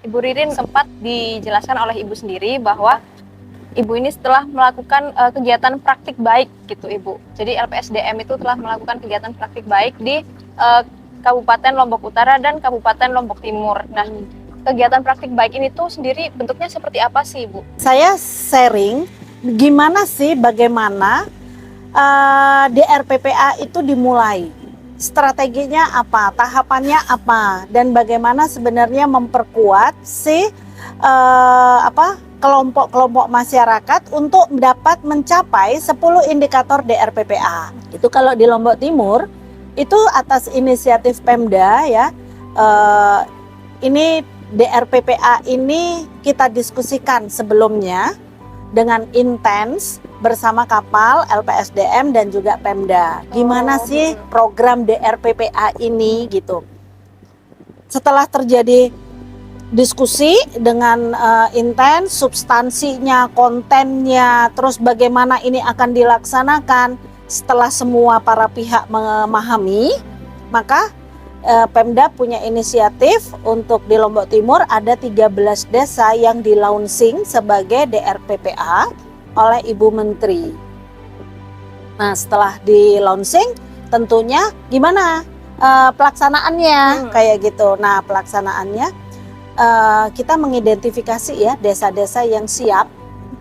Ibu Ririn sempat dijelaskan oleh Ibu sendiri bahwa Ibu ini setelah melakukan kegiatan praktik baik gitu Ibu. Jadi LPSDM itu telah melakukan kegiatan praktik baik di Kabupaten Lombok Utara dan Kabupaten Lombok Timur. Nah, kegiatan praktik baik ini tuh sendiri bentuknya seperti apa sih Ibu? Saya sharing gimana sih bagaimana DRPPA itu dimulai. Strateginya apa, tahapannya apa, dan bagaimana sebenarnya memperkuat si kelompok-kelompok masyarakat untuk dapat mencapai 10 indikator DRPPA. Itu kalau di Lombok Timur itu atas inisiatif Pemda ya. Ini DRPPA ini kita diskusikan sebelumnya dengan intens bersama kapal LPSDM dan juga Pemda. Gimana sih program DRPPA ini gitu. Setelah terjadi diskusi dengan intens, substansinya, kontennya, terus bagaimana ini akan dilaksanakan, setelah semua para pihak memahami, maka Pemda punya inisiatif untuk di Lombok Timur ada 13 desa yang di launching sebagai DRPPA oleh Ibu Menteri. Nah, setelah di launching tentunya gimana pelaksanaannya kayak gitu. Nah, pelaksanaannya kita mengidentifikasi ya desa-desa yang siap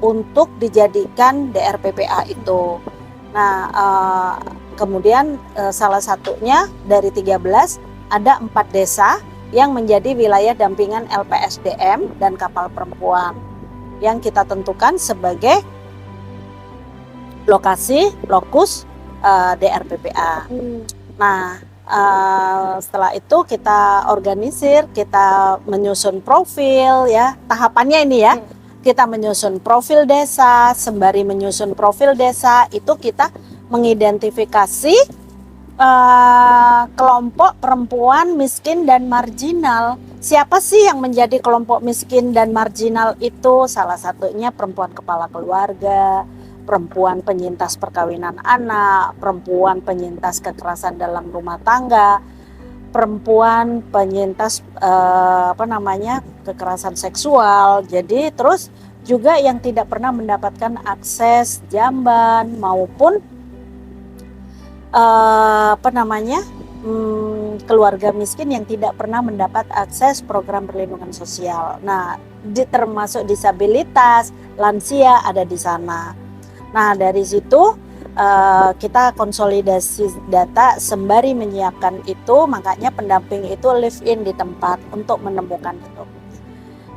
untuk dijadikan DRPPA itu. Nah, kemudian salah satunya dari 13 ada 4 desa yang menjadi wilayah dampingan LPSDM dan kapal perempuan yang kita tentukan sebagai lokus DRPPA. Nah, setelah itu kita organisir, kita menyusun profil ya, tahapannya ini ya. Kita menyusun profil desa, sembari menyusun profil desa itu kita mengidentifikasi kelompok perempuan miskin dan marginal. Siapa sih yang menjadi kelompok miskin dan marginal itu? Salah satunya perempuan kepala keluarga, perempuan penyintas perkawinan anak, perempuan penyintas kekerasan dalam rumah tangga, perempuan penyintas kekerasan seksual. Jadi terus juga yang tidak pernah mendapatkan akses jamban maupun keluarga miskin yang tidak pernah mendapat akses program perlindungan sosial. Nah, termasuk disabilitas, lansia ada di sana. Nah, dari situ kita konsolidasi data sembari menyiapkan itu, makanya pendamping itu live in di tempat untuk menemukan itu.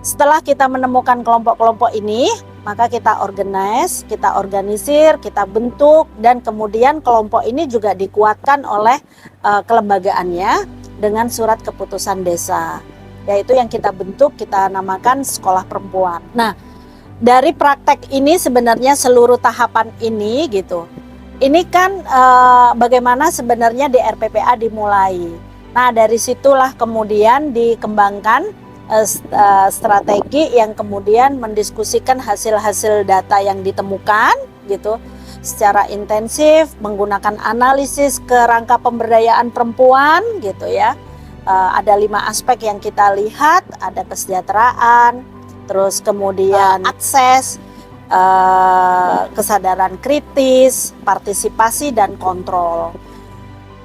Setelah kita menemukan kelompok-kelompok ini, maka kita organize, kita organisir, kita bentuk, dan kemudian kelompok ini juga dikuatkan oleh kelembagaannya dengan surat keputusan desa, yaitu yang kita bentuk, kita namakan sekolah perempuan. Nah, dari praktek ini sebenarnya seluruh tahapan ini gitu, ini kan bagaimana sebenarnya DRPPA dimulai. Nah, dari situlah kemudian dikembangkan strategi yang kemudian mendiskusikan hasil-hasil data yang ditemukan gitu secara intensif, menggunakan analisis kerangka pemberdayaan perempuan gitu ya. Ada 5 aspek yang kita lihat, ada kesejahteraan, terus kemudian akses, kesadaran kritis, partisipasi dan kontrol.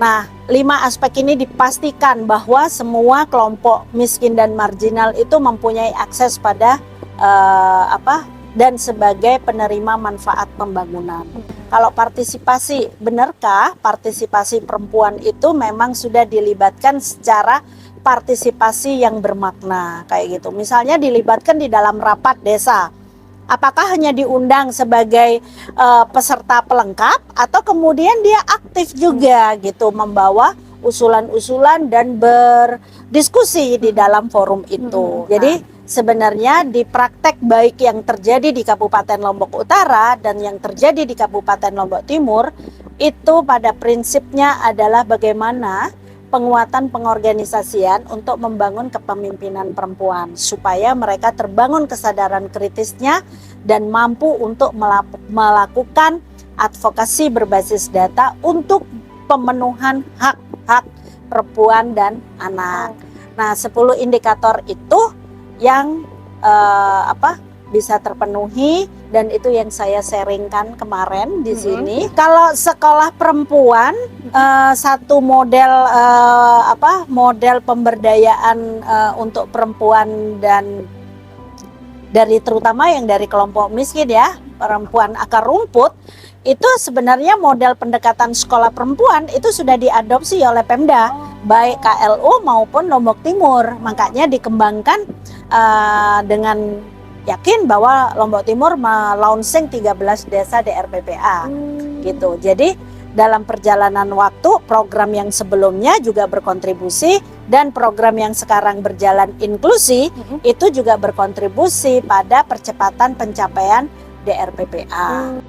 Nah, 5 aspek ini dipastikan bahwa semua kelompok miskin dan marginal itu mempunyai akses pada dan sebagai penerima manfaat pembangunan. Kalau partisipasi, benarkah partisipasi perempuan itu memang sudah dilibatkan secara partisipasi yang bermakna kayak gitu. Misalnya dilibatkan di dalam rapat desa. Apakah hanya diundang sebagai peserta pelengkap atau kemudian dia aktif juga gitu membawa usulan-usulan dan berdiskusi di dalam forum itu. Jadi sebenarnya di praktek baik yang terjadi di Kabupaten Lombok Utara dan yang terjadi di Kabupaten Lombok Timur itu pada prinsipnya adalah bagaimana penguatan pengorganisasian untuk membangun kepemimpinan perempuan supaya mereka terbangun kesadaran kritisnya dan mampu untuk melakukan advokasi berbasis data untuk pemenuhan hak-hak perempuan dan anak. Nah, 10 indikator itu yang bisa terpenuhi, dan itu yang saya sharingkan kemarin di sini. Kalau sekolah perempuan, satu model model pemberdayaan untuk perempuan dan terutama yang dari kelompok miskin ya, perempuan akar rumput, itu sebenarnya model pendekatan sekolah perempuan itu sudah diadopsi oleh Pemda, baik KLU maupun Lombok Timur. Makanya dikembangkan dengan yakin bahwa Lombok Timur launching 13 desa DRPPA gitu. Jadi dalam perjalanan waktu program yang sebelumnya juga berkontribusi, dan program yang sekarang berjalan inklusi itu juga berkontribusi pada percepatan pencapaian DRPPA.